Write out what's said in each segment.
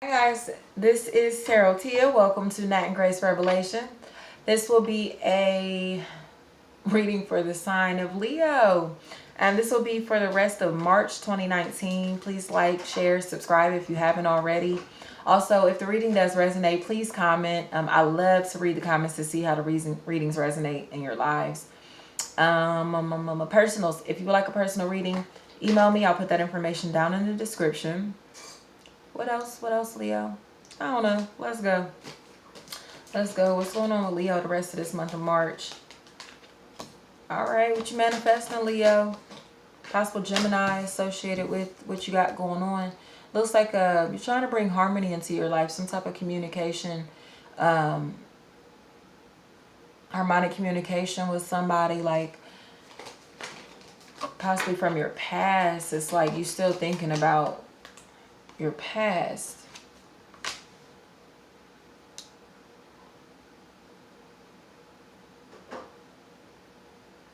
Hi guys, this is Tarot Tia. Welcome to Nat and Grace Revelation. This will be a reading for the sign of Leo. And this will be for the rest of March 2019. Please like, share, subscribe if you haven't already. Also, if the reading does resonate, please comment. I love to read the comments to see how the readings resonate in your lives. Personals, if you would like a personal reading, email me. I'll put that information down in the description. What else, Leo? I don't know. Let's go. What's going on with Leo the rest of this month of March? All right, what you manifesting, Leo? Possible Gemini associated with what you got going on. Looks like you're trying to bring harmony into your life, some type of communication, harmonic communication with somebody, like possibly from your past. It's like you still thinking about your past.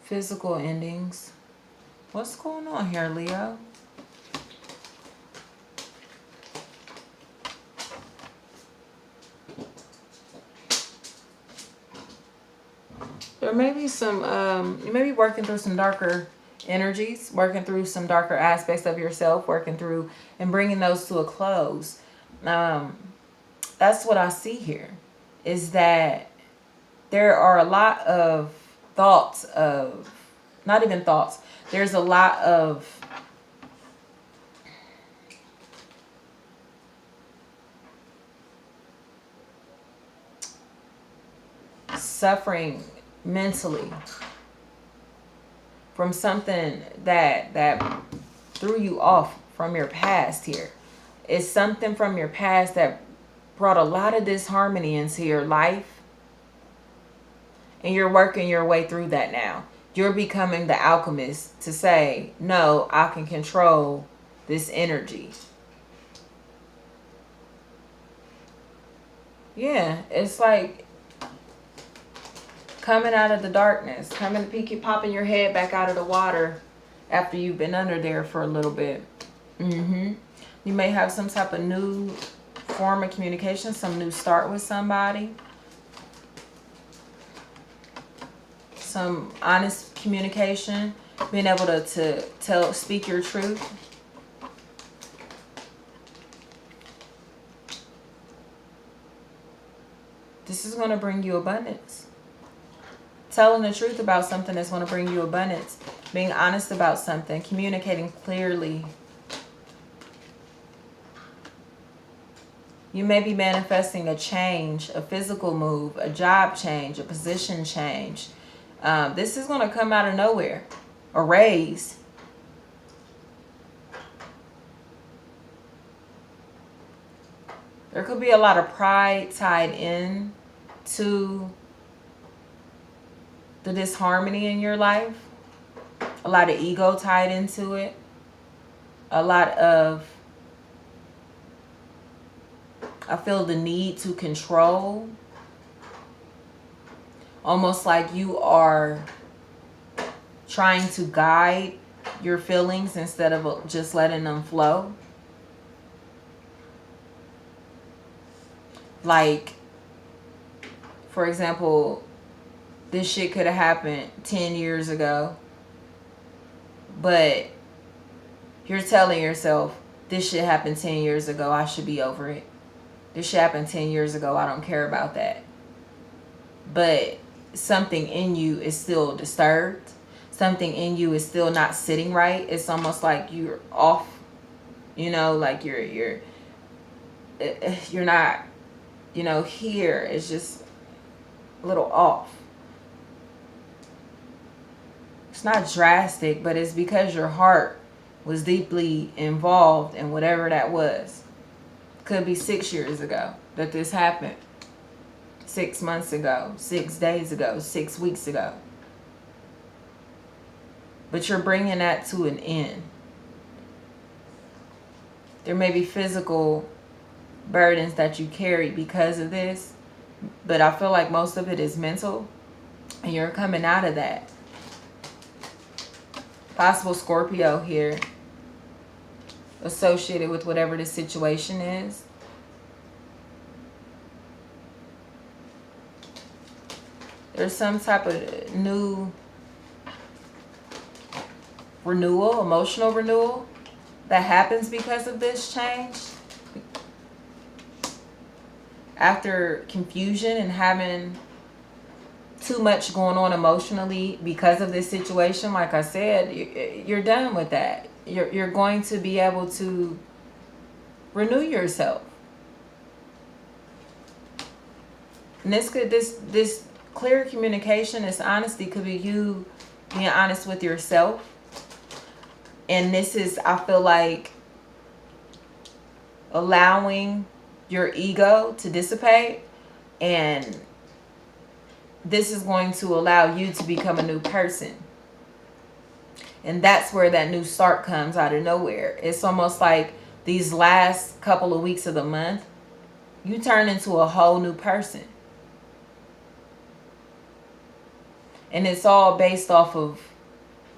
Physical endings. What's going on here, Leo? There may be some, you may be working through some darker energies, working through some darker aspects of yourself, working through and bringing those to a close. That's what I see here, is that there are a lot of thoughts of, not even thoughts, there's a lot of suffering mentally from something that threw you off from your past here. It's something from your past that brought a lot of disharmony into your life, and you're working your way through that now. You're becoming the alchemist to say, no, I can control this energy. Yeah, it's like coming out of the darkness, popping your head back out of the water after you've been under there for a little bit. You may have some type of new form of communication, some new start with somebody. Some honest communication, being able to speak your truth. This is going to bring you abundance. Telling the truth about something is going to bring you abundance. Being honest about something, communicating clearly. You may be manifesting a change, a physical move, a job change, a position change. This is going to come out of nowhere. A raise. There could be a lot of pride tied in to the disharmony in your life. A lot of ego tied into it. A lot of, I feel the need to control. Almost like you are trying to guide your feelings instead of just letting them flow. Like, for example, this shit could have happened 10 years ago, but you're telling yourself, this shit happened 10 years ago, I should be over it. This shit happened 10 years ago, I don't care about that. But something in you is still disturbed. Something in you is still not sitting right. It's almost like you're off, you know, like you're not, you know, here. It's just a little off. It's not drastic, but it's because your heart was deeply involved in whatever that was. Could be 6 years ago that this happened. 6 months ago, 6 days ago, 6 weeks ago. But you're bringing that to an end. There may be physical burdens that you carry because of this, but I feel like most of it is mental, and you're coming out of that. Possible Scorpio here associated with whatever the situation is. There's some type of new renewal, emotional renewal that happens because of this change. After confusion and having too much going on emotionally because of this situation, like I said, you're done with that. You're going to be able to renew yourself. And this clear communication, this honesty could be you being honest with yourself. And this is, I feel like, allowing your ego to dissipate, and this is going to allow you to become a new person. And that's where that new start comes out of nowhere. It's almost like these last couple of weeks of the month, you turn into a whole new person. And it's all based off of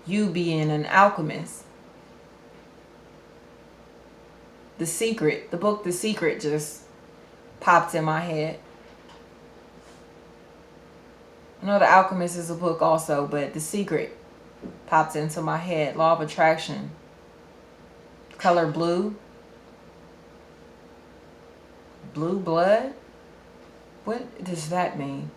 you being an alchemist. The Secret, the book The Secret just popped in my head. I know The Alchemist is a book also, but The Secret popped into my head. Law of Attraction. Color blue. Blue blood? What does that mean?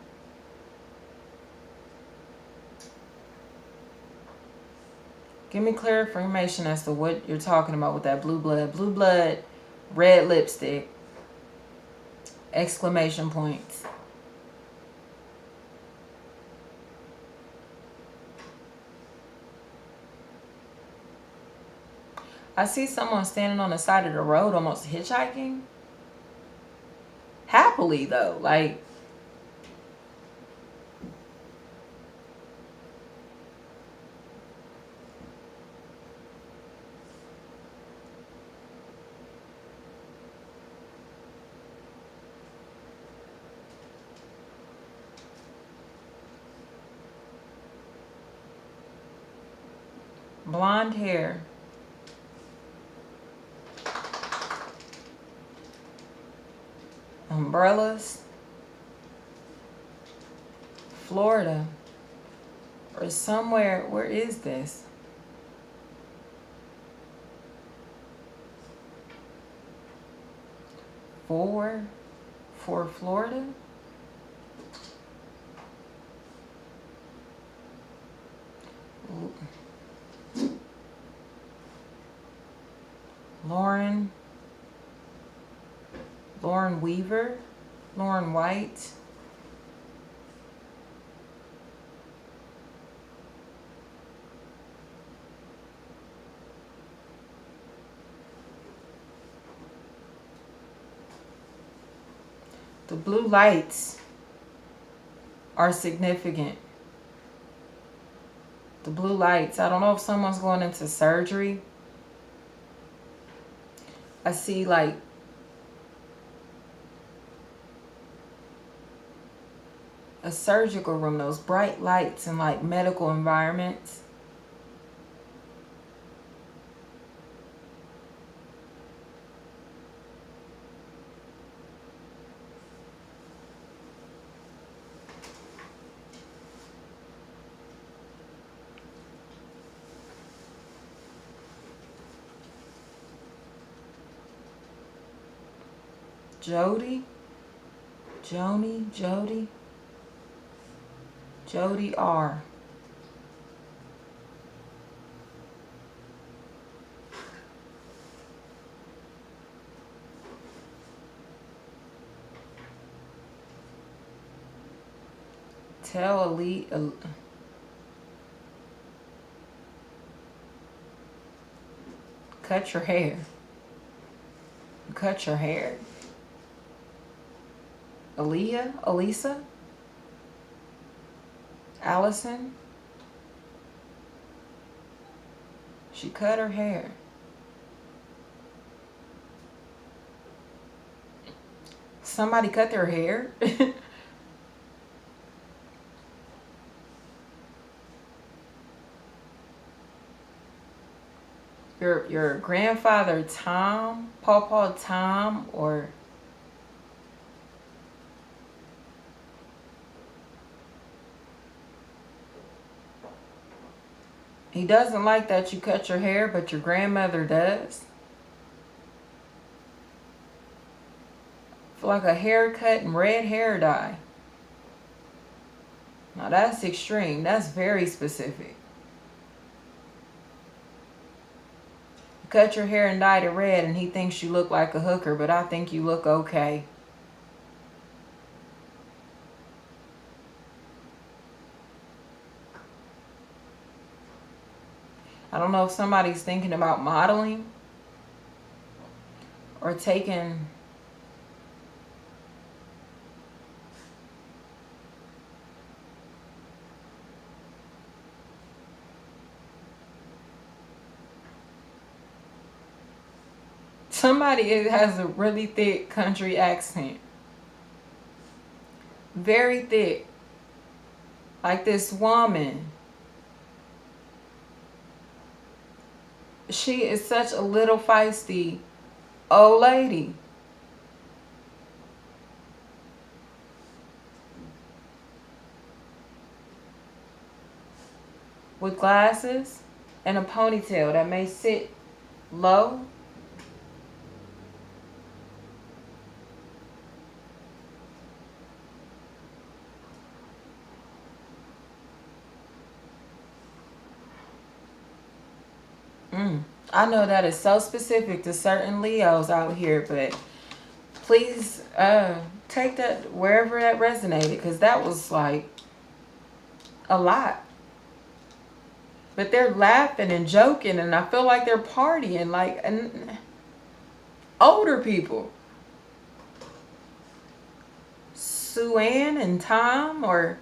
Give me clear information as to what you're talking about with that blue blood. Blue blood, red lipstick, exclamation points. I see someone standing on the side of the road almost hitchhiking. Happily though, like, blonde hair. Umbrellas. Florida. Or somewhere. Where is this? For Florida? Lauren Weaver, Lauren White. The blue lights are significant. The blue lights. I don't know if someone's going into surgery. I see like a surgical room, those bright lights in like medical environments. Jody R. Tell Elite. Cut your hair. Cut your hair. Elisa, Allison. She cut her hair. Somebody cut their hair? Your grandfather Tom, Paw Tom, or He doesn't like that you cut your hair, but your grandmother does. For like a haircut and red hair dye. Now that's extreme. That's very specific. Cut your hair and dyed it red and he thinks you look like a hooker, but I think you look okay. I don't know if somebody's thinking about modeling or taking somebody has a really thick country accent. Very thick. Like this woman. She is such a little feisty old lady. With glasses and a ponytail that may sit low. I know that is so specific to certain Leos out here, but please take that wherever that resonated, because that was like a lot. But they're laughing and joking, and I feel like they're partying, like older people. Sue Ann and Tom, or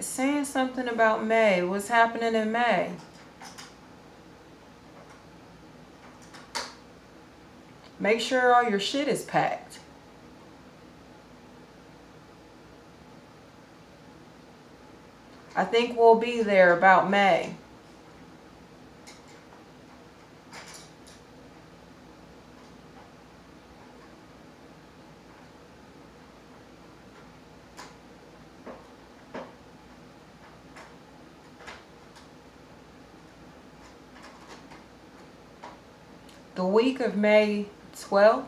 saying something about May. What's happening in May? Make sure all your shit is packed. I think we'll be there about May. The week of May 12th.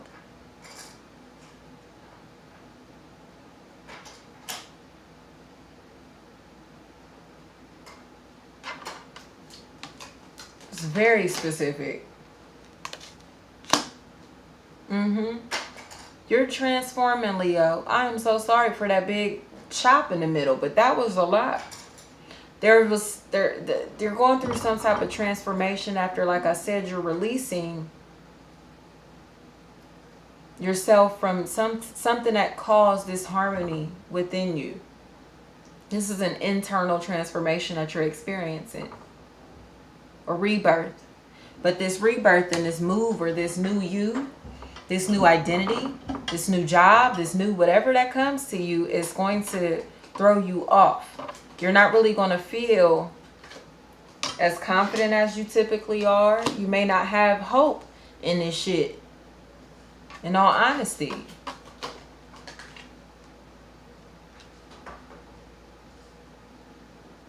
It's very specific. You're transforming, Leo. I am so sorry for that big chop in the middle, but that was a lot. They're going through some type of transformation after, like I said, you're releasing yourself from something that caused disharmony within you. This is an internal transformation that you're experiencing, or rebirth. But this rebirth and this move, or this new you, this new identity, this new job, this new whatever that comes to you, is going to throw you off. You're not really going to feel as confident as you typically are. You may not have hope in this shit, in all honesty.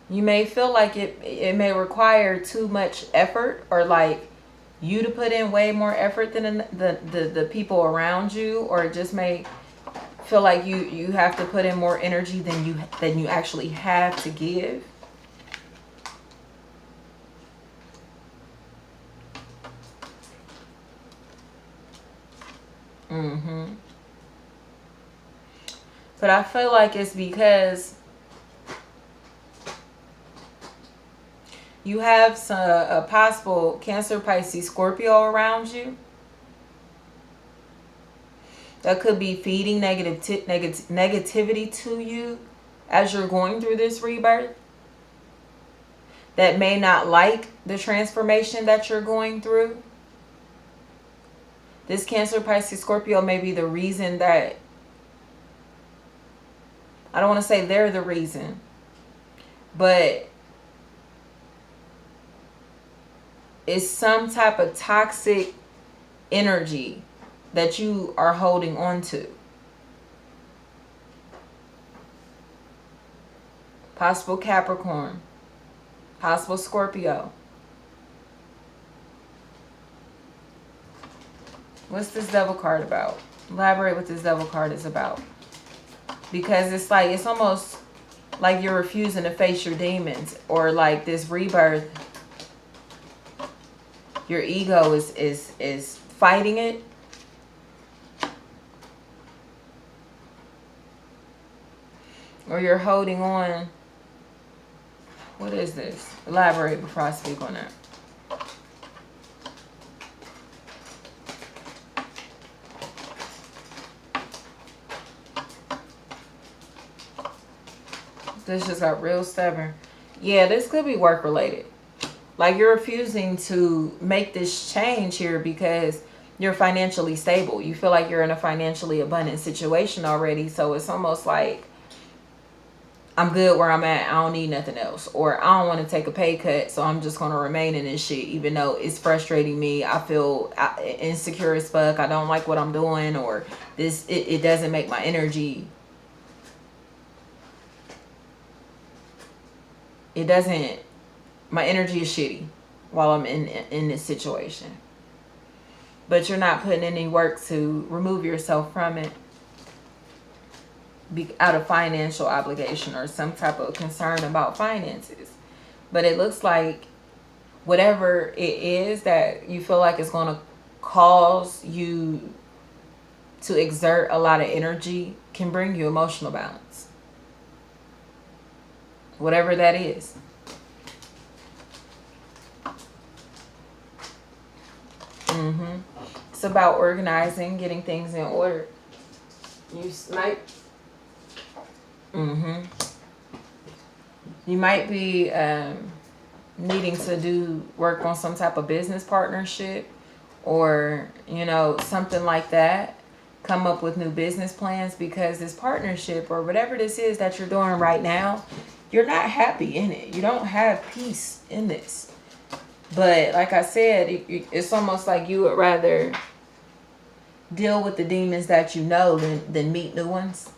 You may feel like it may require too much effort, or like you to put in way more effort than the people around you, or it just may feel like you have to put in more energy than you actually have to give. But I feel like it's because you have a possible Cancer, Pisces, Scorpio around you that could be feeding negativity to you as you're going through this rebirth, that may not like the transformation that you're going through. This Cancer, Pisces, Scorpio may be the reason that, I don't want to say they're the reason, but It's some type of toxic energy that you are holding on to. Possible Capricorn. Possible Scorpio. What's this Devil card about? Elaborate what this Devil card is about. Because it's like, it's almost like you're refusing to face your demons. Or like this rebirth, your ego is fighting it. Or you're holding on. What is this? Elaborate before I speak on that. This just got real stubborn. Yeah, this could be work related. Like you're refusing to make this change here because you're financially stable. You feel like you're in a financially abundant situation already. So it's almost like, I'm good where I'm at. I don't need nothing else. Or I don't want to take a pay cut, so I'm just going to remain in this shit even though it's frustrating me. I feel insecure as fuck. I don't like what I'm doing, or it doesn't make my energy. My energy is shitty while I'm in this situation. But you're not putting any work to remove yourself from it out of financial obligation or some type of concern about finances. But it looks like whatever it is that you feel like is going to cause you to exert a lot of energy can bring you emotional balance. Whatever that is. It's about organizing, getting things in order. You might you might be needing to do work on some type of business partnership, or you know, something like that. Come up with new business plans, because this partnership or whatever this is that you're doing right now, you're not happy in it. You don't have peace in this. But like I said, it's almost like you would rather deal with the demons that you know than meet new ones.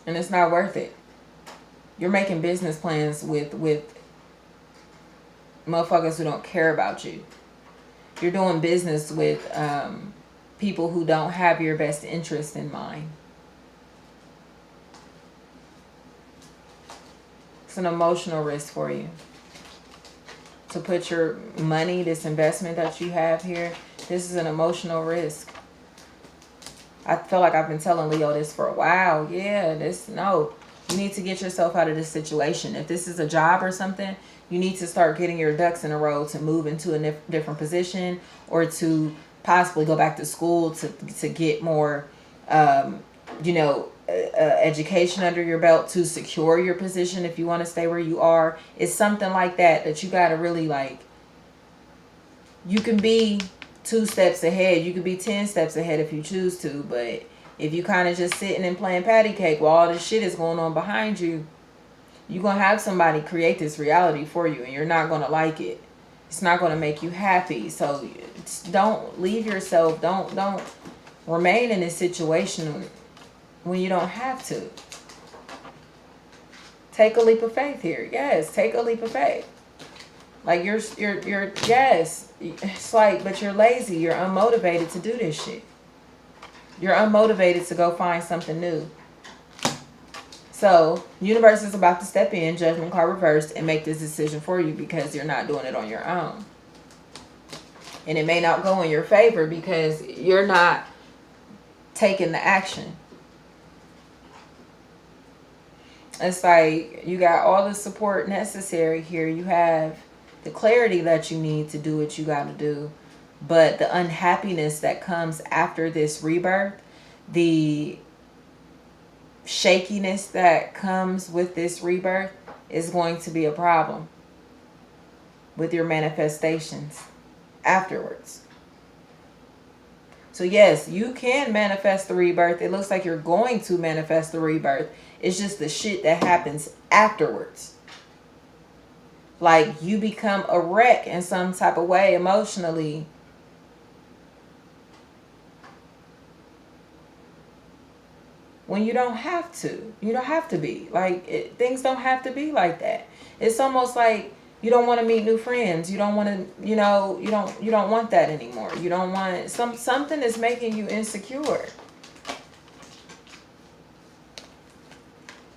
And it's not worth it. You're making business plans with motherfuckers who don't care about you. You're doing business with people who don't have your best interest in mind. It's an emotional risk for you. To put your money, this investment that you have here, this is an emotional risk. I feel like I've been telling Leo this for a while. Yeah, no. You need to get yourself out of this situation. If this is a job or something, you need to start getting your ducks in a row to move into a different position, or to possibly go back to school to get more, education under your belt to secure your position if you want to stay where you are. It's something like that you got to really like. You can be 2 steps ahead. You could be 10 steps ahead if you choose to. But if you kind of just sitting and playing patty cake while all this shit is going on behind you, you're going to have somebody create this reality for you, and you're not going to like it. It's not going to make you happy. So don't leave yourself. Don't remain in this situation when you don't have to. Take a leap of faith here. Yes, take a leap of faith. Like you're yes. It's like, but you're lazy. You're unmotivated to do this shit. You're unmotivated to go find something new. So, universe is about to step in, Judgment card reversed, and make this decision for you, because you're not doing it on your own. And it may not go in your favor because you're not taking the action. It's like you got all the support necessary here. You have the clarity that you need to do what you got to do. But the unhappiness that comes after this rebirth, the shakiness that comes with this rebirth, is going to be a problem with your manifestations afterwards. So yes, you can manifest the rebirth. It looks like you're going to manifest the rebirth. It's just the shit that happens afterwards. Like you become a wreck in some type of way emotionally. When you don't have to. You don't have to be. Like, things don't have to be like that. It's almost like you don't want to meet new friends. You don't want to, you don't want that anymore. You don't want something is making you insecure.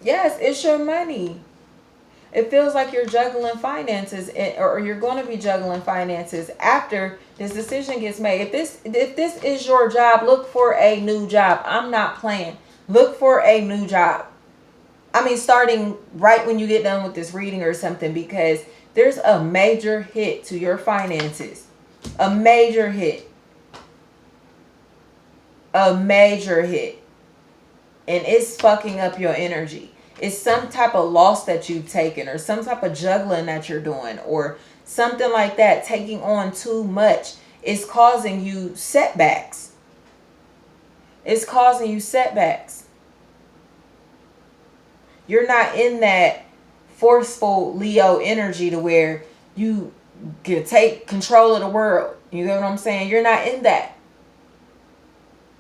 Yes, it's your money. It feels like you're juggling finances, or you're going to be juggling finances after this decision gets made. If this is your job, look for a new job. I'm not playing. Look for a new job. I mean, starting right when you get done with this reading or something, because there's a major hit to your finances. A major hit. A major hit. And it's fucking up your energy. It's some type of loss that you've taken, or some type of juggling that you're doing, or something like that. Taking on too much is causing you setbacks. It's causing you setbacks. You're not in that forceful Leo energy to where you can take control of the world. You know what I'm saying? You're not in that.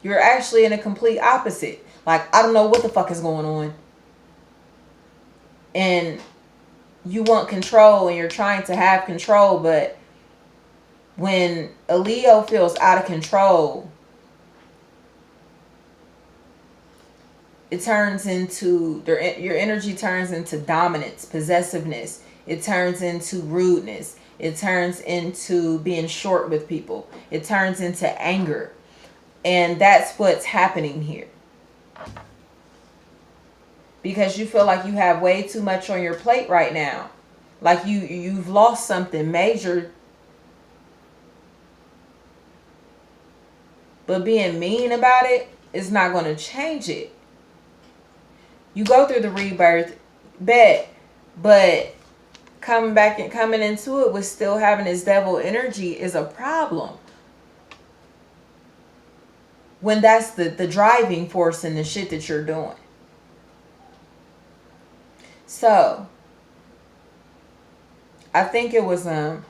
You're actually in a complete opposite. Like, I don't know what the fuck is going on. And you want control, and you're trying to have control, but when a Leo feels out of control, it turns into, your energy turns into dominance, possessiveness. It turns into rudeness. It turns into being short with people. It turns into anger. And that's what's happening here. Because you feel like you have way too much on your plate right now. Like you've lost something major. But being mean about it is not going to change it. You go through the rebirth, but coming into it with still having this devil energy is a problem. When that's the driving force in the shit that you're doing. So, I think it was, throat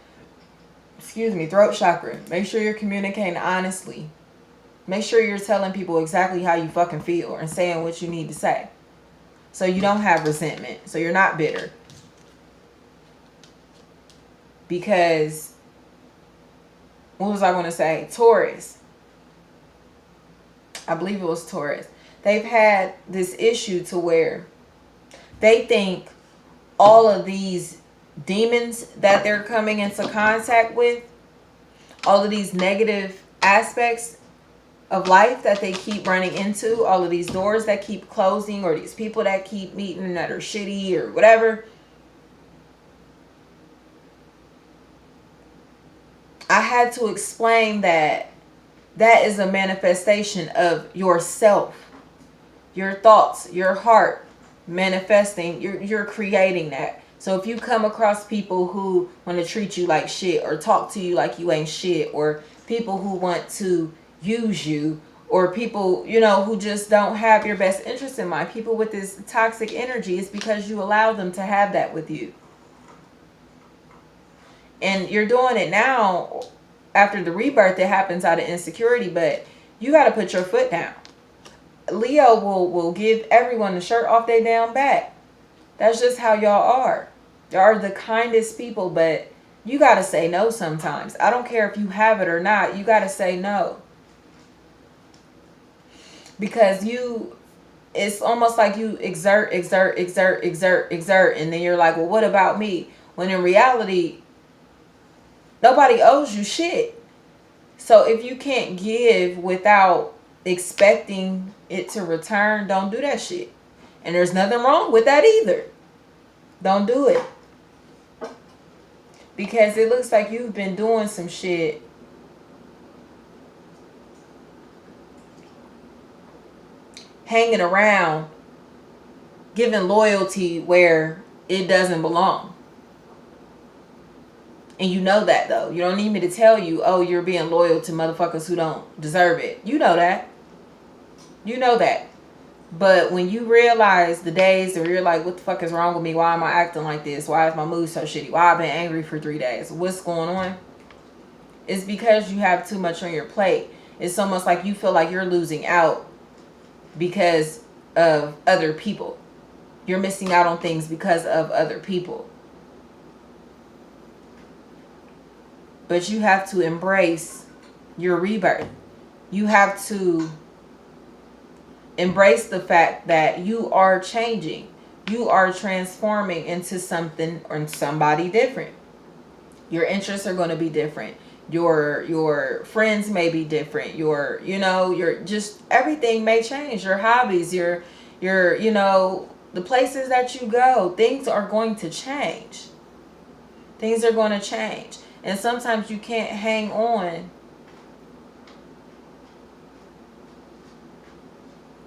chakra. Make sure you're communicating honestly. Make sure you're telling people exactly how you fucking feel and saying what you need to say. So you don't have resentment. So you're not bitter. Because, what was I going to say? Taurus. I believe it was Taurus. They've had this issue to where they think all of these demons that they're coming into contact with, all of these negative aspects of life that they keep running into, all of these doors that keep closing, or these people that keep meeting that are shitty or whatever. I had to explain that that is a manifestation of yourself, your thoughts, your heart manifesting. You're creating that. So if you come across people who want to treat you like shit, or talk to you like you ain't shit, or people who want to use you, or people, who just don't have your best interest in mind, people with this toxic energy, it's because you allow them to have that with you. And you're doing it now after the rebirth. It happens out of insecurity, but you got to put your foot down. Leo will give everyone the shirt off their damn back. That's just how y'all are. Y'all are the kindest people, but you got to say no sometimes. I don't care if you have it or not. You got to say no. Because it's almost like you exert, and then you're like, well, what about me? When in reality, nobody owes you shit. So if you can't give without expecting it to return, don't do that shit. And there's nothing wrong with that either. Don't do it. Because it looks like you've been doing some shit hanging around, giving loyalty where it doesn't belong. And you know that, though. You don't need me to tell you, oh, you're being loyal to motherfuckers who don't deserve it. You know that. You know that. But when you realize the days where you're like, what the fuck is wrong with me? Why am I acting like this? Why is my mood so shitty? Why I've been angry for 3 days? What's going on? It's because you have too much on your plate. It's almost like you feel like you're losing out because of other people. You're missing out on things because of other people. But you have to embrace your rebirth. You have to embrace the fact that you are changing. You are transforming into something or somebody different. Your interests are going to be different. Your friends may be different. Your just everything may change. Your hobbies, your the places that you go, things are going to change. Things are going to change. And sometimes you can't hang on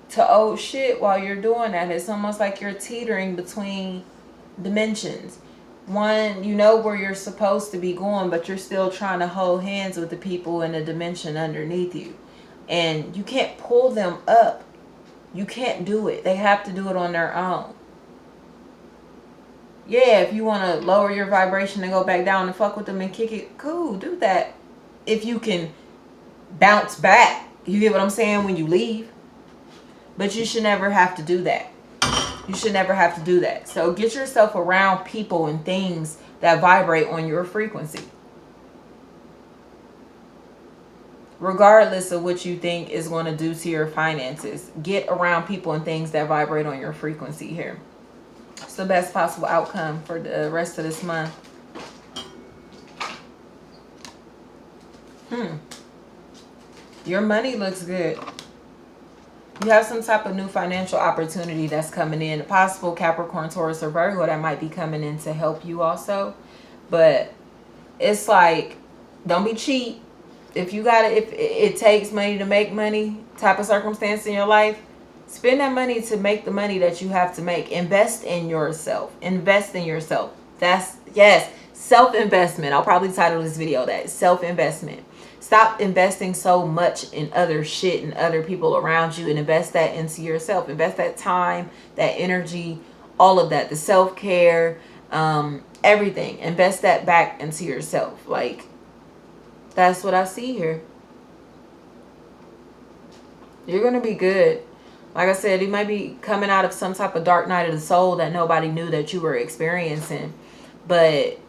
to old shit while you're doing that. It's almost like you're teetering between dimensions. One, you know where you're supposed to be going, but you're still trying to hold hands with the people in the dimension underneath you. And you can't pull them up. You can't do it. They have to do it on their own. Yeah, if you want to lower your vibration and go back down and fuck with them and kick it, cool, do that. If you can bounce back, you get what I'm saying, when you leave. But you should never have to do that. You should never have to do that. So get yourself around people and things that vibrate on your frequency. Regardless of what you think is going to do to your finances, get around people and things that vibrate on your frequency here. It's the best possible outcome for the rest of this month. Your money looks good. You have some type of new financial opportunity that's coming in. A possible Capricorn, Taurus, or Virgo that might be coming in to help you also. But it's like, don't be cheap. If you got if it takes money to make money type of circumstance in your life, spend that money to make the money that you have to make. Invest in yourself. Invest in yourself. That's, yes, self-investment. I'll probably title this video that, self-investment. Stop investing so much in other shit and other people around you, and invest that into yourself. Invest that time, that energy, all of that, the self-care, everything. Invest that back into yourself. Like, that's what I see here. You're going to be good. Like I said, you might be coming out of some type of dark night of the soul that nobody knew that you were experiencing. But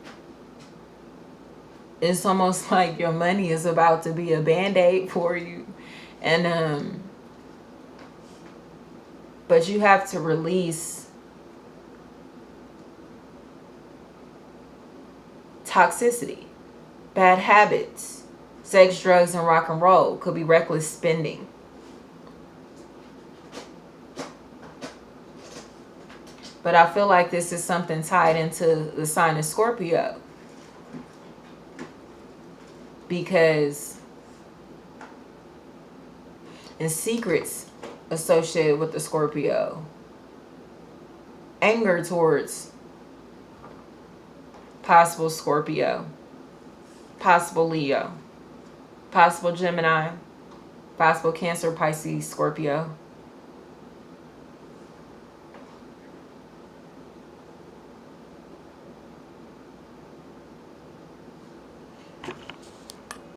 it's almost like your money is about to be a band-aid for you. And but you have to release toxicity, bad habits, sex, drugs, and rock and roll. Could be reckless spending. But I feel like this is something tied into the sign of Scorpio. Because in secrets associated with the Scorpio, anger towards possible Scorpio, possible Leo, possible Gemini, possible Cancer, Pisces, Scorpio,